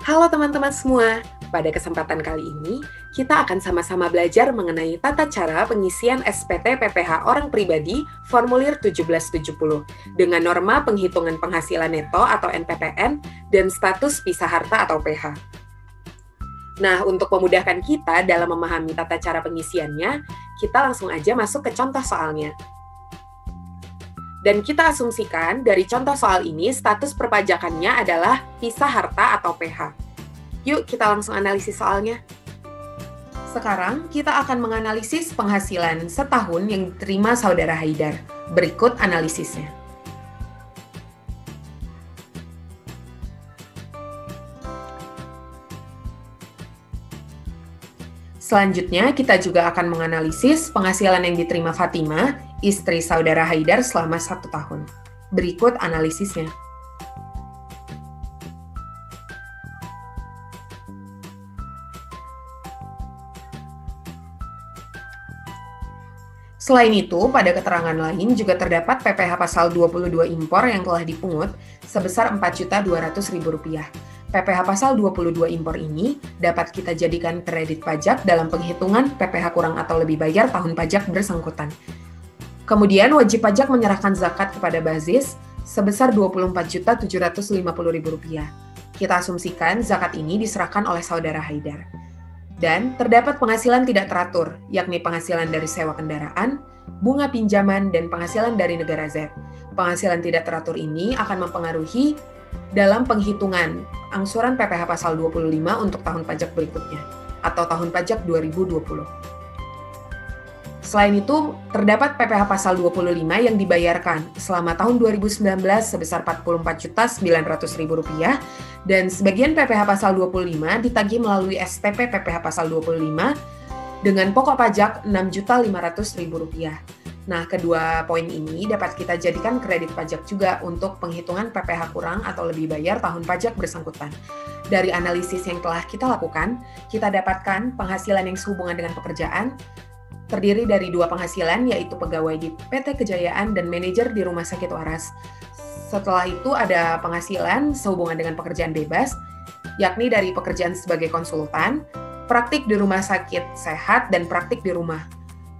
Halo teman-teman semua, pada kesempatan kali ini kita akan sama-sama belajar mengenai tata cara pengisian SPT PPh orang pribadi formulir 1770 dengan norma penghitungan penghasilan neto atau NPPN dan status pisah harta atau PH. Nah, untuk memudahkan kita dalam memahami tata cara pengisiannya, kita langsung aja masuk ke contoh soalnya. Dan kita asumsikan dari contoh soal ini status perpajakannya adalah pisah harta atau PH. Yuk kita langsung analisis soalnya. Sekarang kita akan menganalisis penghasilan setahun yang diterima saudara Haidar. Berikut analisisnya. Selanjutnya, kita juga akan menganalisis penghasilan yang diterima Fatimah, istri saudara Haidar selama 1 tahun. Berikut analisisnya. Selain itu, pada keterangan lain juga terdapat PPh pasal 22 impor yang telah dipungut sebesar Rp4.200.000. PPh pasal 22 impor ini dapat kita jadikan kredit pajak dalam penghitungan PPh kurang atau lebih bayar tahun pajak bersangkutan. Kemudian wajib pajak menyerahkan zakat kepada Bazis sebesar Rp24.750.000. Kita asumsikan zakat ini diserahkan oleh saudara Haidar. Dan terdapat penghasilan tidak teratur, yakni penghasilan dari sewa kendaraan, bunga pinjaman, dan penghasilan dari negara Z. Penghasilan tidak teratur ini akan mempengaruhi dalam penghitungan angsuran PPh pasal 25 untuk tahun pajak berikutnya, atau tahun pajak 2020. Selain itu, terdapat PPh pasal 25 yang dibayarkan selama tahun 2019 sebesar Rp44.900.000 dan sebagian PPh pasal 25 ditagih melalui STP PPh pasal 25 dengan pokok pajak Rp6.500.000. Nah, kedua poin ini dapat kita jadikan kredit pajak juga untuk penghitungan PPh kurang atau lebih bayar tahun pajak bersangkutan. Dari analisis yang telah kita lakukan, kita dapatkan penghasilan yang sehubungan dengan pekerjaan, terdiri dari 2 penghasilan, yaitu pegawai di PT Kejayaan dan manajer di Rumah Sakit Waras. Setelah itu ada penghasilan sehubungan dengan pekerjaan bebas, yakni dari pekerjaan sebagai konsultan, praktik di rumah sakit sehat, dan praktik di rumah.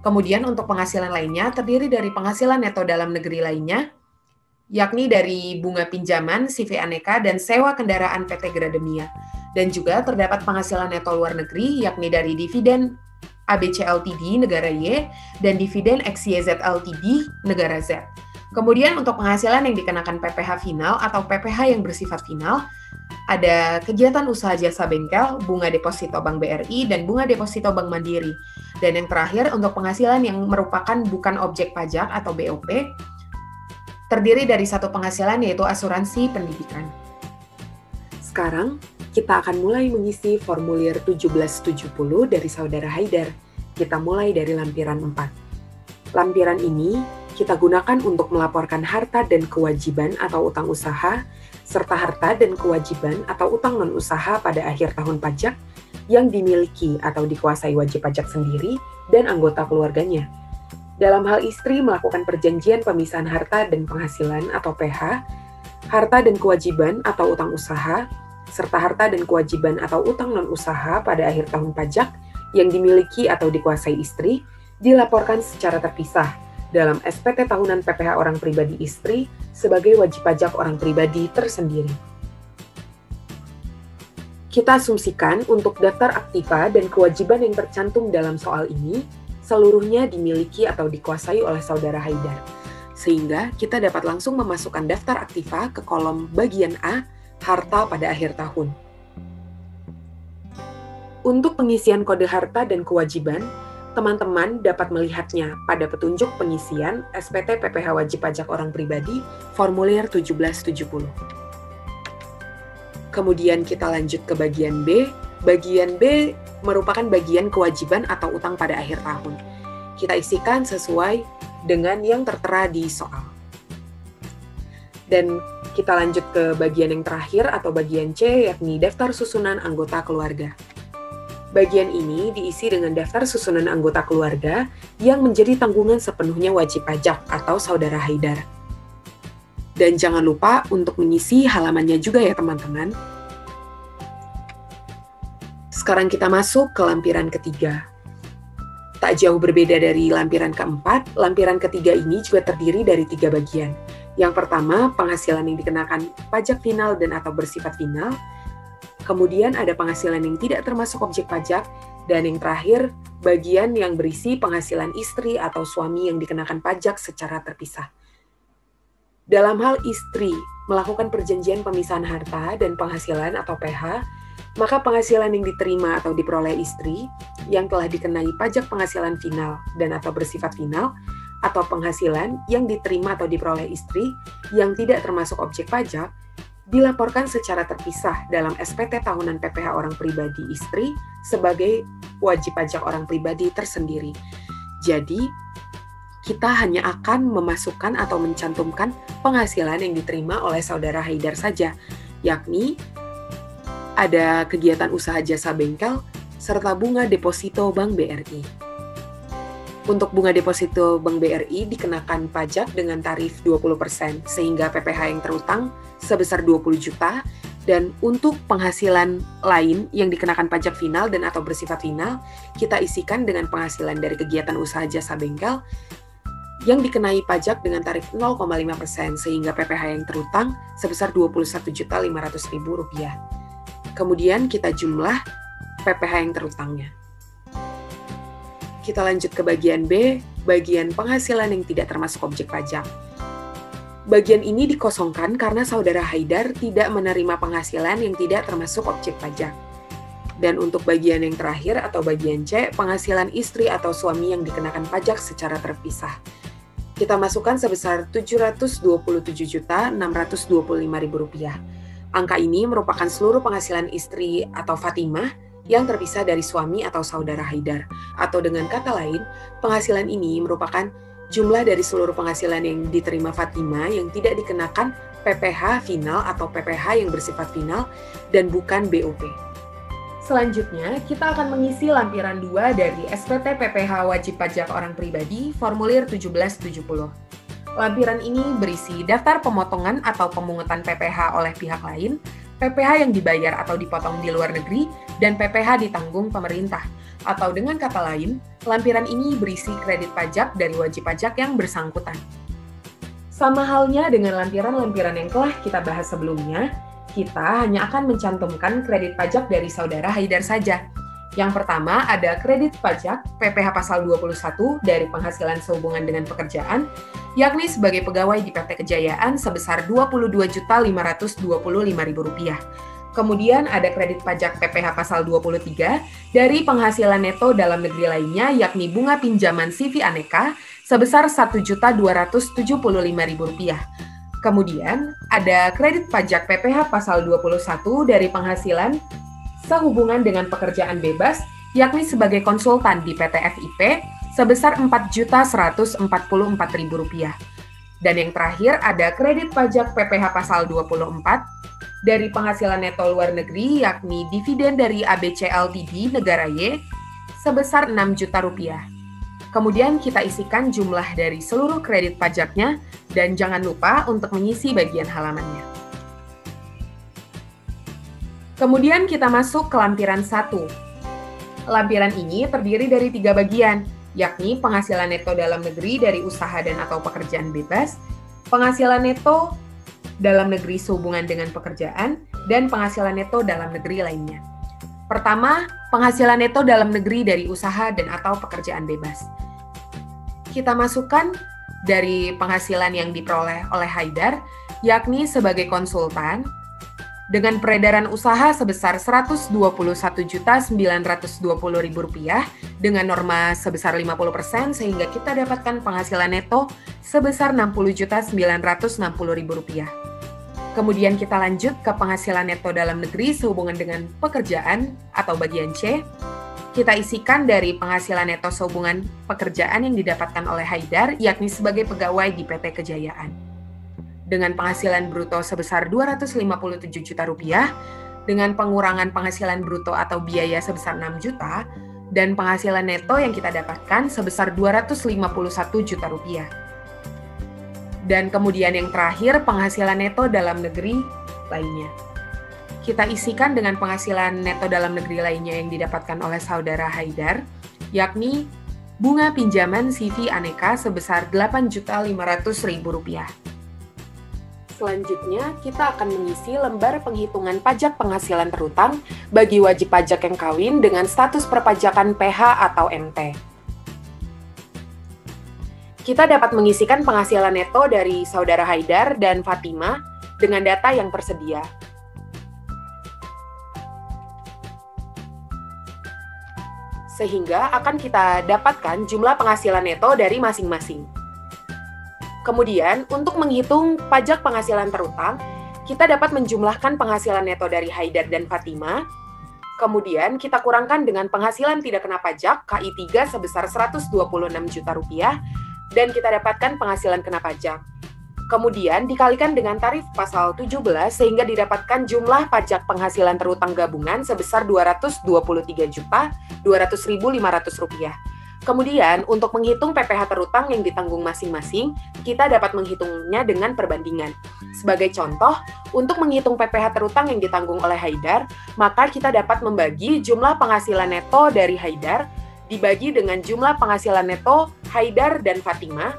Kemudian untuk penghasilan lainnya terdiri dari penghasilan neto dalam negeri lainnya, yakni dari bunga pinjaman, CV Aneka, dan sewa kendaraan PT Grademia. Dan juga terdapat penghasilan neto luar negeri, yakni dari dividen ABC Ltd negara Y dan dividen XYZ Ltd negara Z. Kemudian untuk penghasilan yang dikenakan PPh final atau PPh yang bersifat final, ada kegiatan usaha jasa bengkel, bunga deposito Bank BRI, dan bunga deposito Bank Mandiri. Dan yang terakhir untuk penghasilan yang merupakan bukan objek pajak atau BOP, terdiri dari 1 penghasilan yaitu asuransi pendidikan. Sekarang, kita akan mulai mengisi formulir 1770 dari saudara Haidar. Kita mulai dari lampiran 4. Lampiran ini kita gunakan untuk melaporkan harta dan kewajiban atau utang usaha, serta harta dan kewajiban atau utang non-usaha pada akhir tahun pajak yang dimiliki atau dikuasai wajib pajak sendiri dan anggota keluarganya. Dalam hal istri melakukan perjanjian pemisahan harta dan penghasilan atau PH, harta dan kewajiban atau utang usaha, serta harta dan kewajiban atau utang non-usaha pada akhir tahun pajak yang dimiliki atau dikuasai istri, dilaporkan secara terpisah dalam SPT tahunan PPh orang pribadi istri sebagai wajib pajak orang pribadi tersendiri. Kita asumsikan untuk daftar aktiva dan kewajiban yang tercantum dalam soal ini, seluruhnya dimiliki atau dikuasai oleh saudara Haidar. Sehingga kita dapat langsung memasukkan daftar aktiva ke kolom bagian A, harta pada akhir tahun. Untuk pengisian kode harta dan kewajiban, teman-teman dapat melihatnya pada petunjuk pengisian SPT PPh wajib pajak orang pribadi formulir 1770. Kemudian kita lanjut ke bagian B. Bagian B merupakan bagian kewajiban atau utang pada akhir tahun. Kita isikan sesuai dengan yang tertera di soal. Dan kita lanjut ke bagian yang terakhir atau bagian C, yakni daftar susunan anggota keluarga. Bagian ini diisi dengan daftar susunan anggota keluarga yang menjadi tanggungan sepenuhnya wajib pajak atau saudara Haidar. Dan jangan lupa untuk mengisi halamannya juga ya teman-teman. Sekarang kita masuk ke lampiran ketiga. Tak jauh berbeda dari lampiran keempat, lampiran ketiga ini juga terdiri dari 3 bagian. Yang pertama, penghasilan yang dikenakan pajak final dan atau bersifat final. Kemudian ada penghasilan yang tidak termasuk objek pajak. Dan yang terakhir, bagian yang berisi penghasilan istri atau suami yang dikenakan pajak secara terpisah. Dalam hal istri melakukan perjanjian pemisahan harta dan penghasilan atau PH, maka penghasilan yang diterima atau diperoleh istri yang telah dikenai pajak penghasilan final dan atau bersifat final, atau penghasilan yang diterima atau diperoleh istri yang tidak termasuk objek pajak, dilaporkan secara terpisah dalam SPT tahunan PPh orang pribadi istri sebagai wajib pajak orang pribadi tersendiri. Jadi, kita hanya akan memasukkan atau mencantumkan penghasilan yang diterima oleh saudara Haidar saja, yakni ada kegiatan usaha jasa bengkel, serta bunga deposito Bank BRI. Untuk bunga deposito Bank BRI dikenakan pajak dengan tarif 20%, sehingga PPh yang terutang sebesar 20 juta, dan untuk penghasilan lain yang dikenakan pajak final dan atau bersifat final, kita isikan dengan penghasilan dari kegiatan usaha jasa bengkel yang dikenai pajak dengan tarif 0,5%, sehingga PPh yang terutang sebesar Rp21.500.000. Kemudian kita jumlah PPh yang terutangnya. Kita lanjut ke bagian B, bagian penghasilan yang tidak termasuk objek pajak. Bagian ini dikosongkan karena saudara Haidar tidak menerima penghasilan yang tidak termasuk objek pajak. Dan untuk bagian yang terakhir atau bagian C, penghasilan istri atau suami yang dikenakan pajak secara terpisah. Kita masukkan sebesar Rp727.625.000. Angka ini merupakan seluruh penghasilan istri atau Fatimah yang terpisah dari suami atau saudara Haidar. Atau dengan kata lain, penghasilan ini merupakan jumlah dari seluruh penghasilan yang diterima Fatimah yang tidak dikenakan PPh final atau PPh yang bersifat final dan bukan BOP. Selanjutnya, kita akan mengisi lampiran 2 dari SPT PPh Wajib Pajak Orang Pribadi Formulir 1770. Lampiran ini berisi daftar pemotongan atau pemungutan PPh oleh pihak lain, PPh yang dibayar atau dipotong di luar negeri, dan PPh ditanggung pemerintah. Atau dengan kata lain, lampiran ini berisi kredit pajak dari wajib pajak yang bersangkutan. Sama halnya dengan lampiran-lampiran yang telah kita bahas sebelumnya, kita hanya akan mencantumkan kredit pajak dari saudara Haidar saja. Yang pertama ada kredit pajak PPh pasal 21 dari penghasilan sehubungan dengan pekerjaan, yakni sebagai pegawai di PT Kejayaan sebesar Rp22.525.000. Kemudian ada kredit pajak PPh pasal 23 dari penghasilan neto dalam negeri lainnya, yakni bunga pinjaman CV Aneka sebesar Rp1.275.000. Kemudian ada kredit pajak PPh pasal 21 dari penghasilan sehubungan dengan pekerjaan bebas, yakni sebagai konsultan di PT FIP sebesar Rp4.144.000. Dan yang terakhir ada kredit pajak PPh pasal 24 dari penghasilan neto luar negeri, yakni dividen dari ABC Ltd Negara Y sebesar Rp6 juta. Kemudian kita isikan jumlah dari seluruh kredit pajaknya dan jangan lupa untuk mengisi bagian halamannya. Kemudian kita masuk ke lampiran 1. Lampiran ini terdiri dari 3 bagian, yakni penghasilan neto dalam negeri dari usaha dan atau pekerjaan bebas, penghasilan neto dalam negeri sehubungan dengan pekerjaan, dan penghasilan neto dalam negeri lainnya. Pertama, penghasilan neto dalam negeri dari usaha dan atau pekerjaan bebas. Kita masukkan dari penghasilan yang diperoleh oleh Haidar, yakni sebagai konsultan, dengan peredaran usaha sebesar Rp121.920.000 dengan norma sebesar 50%, sehingga kita dapatkan penghasilan neto sebesar Rp60.960.000. Kemudian kita lanjut ke penghasilan neto dalam negeri sehubungan dengan pekerjaan atau bagian C. Kita isikan dari penghasilan neto sehubungan pekerjaan yang didapatkan oleh Haidar, yakni sebagai pegawai di PT Kejayaan, dengan penghasilan bruto sebesar Rp257 juta, dengan pengurangan penghasilan bruto atau biaya sebesar Rp6 juta, dan penghasilan neto yang kita dapatkan sebesar Rp251 juta. Dan kemudian yang terakhir, penghasilan neto dalam negeri lainnya. kita isikan dengan penghasilan neto dalam negeri lainnya yang didapatkan oleh saudara Haidar, yakni bunga pinjaman CV Aneka sebesar Rp8.500.000. Selanjutnya, kita akan mengisi lembar penghitungan pajak penghasilan terutang bagi wajib pajak yang kawin dengan status perpajakan PH atau MT. Kita dapat mengisikan penghasilan neto dari saudara Haidar dan Fatima dengan data yang tersedia. Sehingga akan kita dapatkan jumlah penghasilan neto dari masing-masing. Kemudian, untuk menghitung pajak penghasilan terutang, kita dapat menjumlahkan penghasilan neto dari Haidar dan Fatima. Kemudian, kita kurangkan dengan penghasilan tidak kena pajak KI 3 sebesar Rp126 juta, dan kita dapatkan penghasilan kena pajak. Kemudian, dikalikan dengan tarif pasal 17 sehingga didapatkan jumlah pajak penghasilan terutang gabungan sebesar Rp223.200.500. Kemudian, untuk menghitung PPh terutang yang ditanggung masing-masing, kita dapat menghitungnya dengan perbandingan. Sebagai contoh, untuk menghitung PPh terutang yang ditanggung oleh Haidar, maka kita dapat membagi jumlah penghasilan neto dari Haidar dibagi dengan jumlah penghasilan neto Haidar dan Fatima,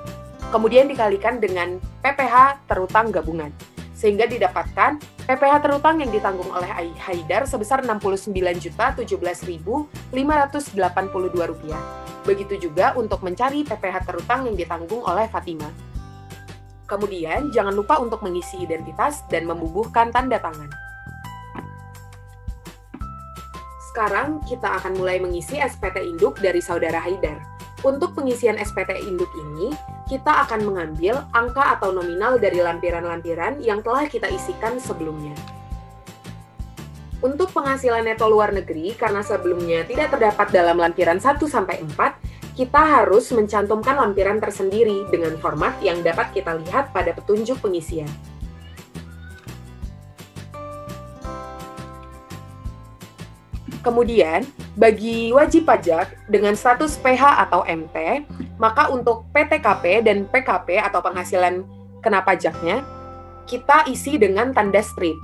kemudian dikalikan dengan PPh terutang gabungan. Sehingga didapatkan PPh terutang yang ditanggung oleh Haidar sebesar Rp69.717.582. Begitu juga untuk mencari PPh terutang yang ditanggung oleh Fatima. Kemudian, jangan lupa untuk mengisi identitas dan membubuhkan tanda tangan. Sekarang, kita akan mulai mengisi SPT Induk dari saudara Haidar. Untuk pengisian SPT Induk ini, kita akan mengambil angka atau nominal dari lampiran-lampiran yang telah kita isikan sebelumnya. Untuk penghasilan neto luar negeri, karena sebelumnya tidak terdapat dalam lampiran 1-4, kita harus mencantumkan lampiran tersendiri dengan format yang dapat kita lihat pada petunjuk pengisian. Kemudian, bagi wajib pajak dengan status PH atau MT, maka untuk PTKP dan PKP atau penghasilan kena pajaknya, kita isi dengan tanda strip.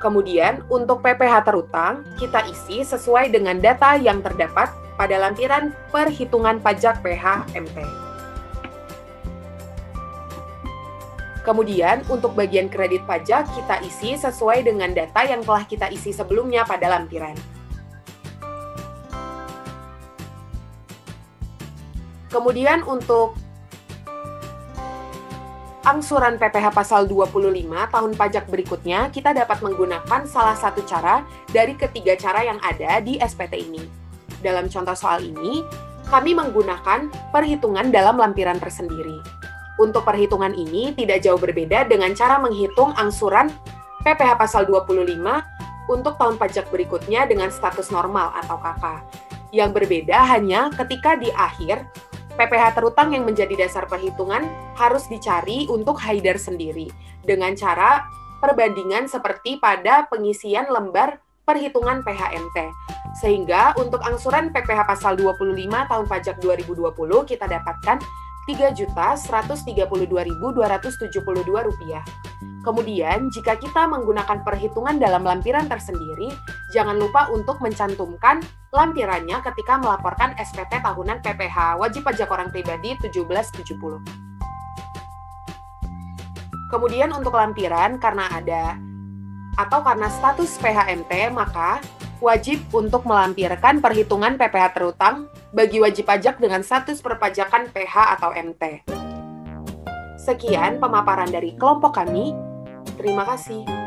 Kemudian, untuk PPh terutang, kita isi sesuai dengan data yang terdapat pada lampiran perhitungan pajak PH MT. Kemudian, untuk bagian kredit pajak, kita isi sesuai dengan data yang telah kita isi sebelumnya pada lampiran. Kemudian untuk angsuran PPh pasal 25 tahun pajak berikutnya, kita dapat menggunakan salah satu cara dari ketiga cara yang ada di SPT ini. Dalam contoh soal ini, kami menggunakan perhitungan dalam lampiran tersendiri. Untuk perhitungan ini tidak jauh berbeda dengan cara menghitung angsuran PPh pasal 25 untuk tahun pajak berikutnya dengan status normal atau KK. Yang berbeda hanya ketika di akhir, PPh terutang yang menjadi dasar perhitungan harus dicari untuk Haidar sendiri dengan cara perbandingan seperti pada pengisian lembar perhitungan PHMT. Sehingga untuk angsuran PPh pasal 25 tahun pajak 2020 kita dapatkan Rp3.132.272. Kemudian, jika kita menggunakan perhitungan dalam lampiran tersendiri, jangan lupa untuk mencantumkan lampirannya ketika melaporkan SPT tahunan PPh wajib pajak orang pribadi 1770. Kemudian untuk lampiran, karena status PHMT, maka wajib untuk melampirkan perhitungan PPh terutang bagi wajib pajak dengan status perpajakan PH atau MT. Sekian pemaparan dari kelompok kami. Terima kasih.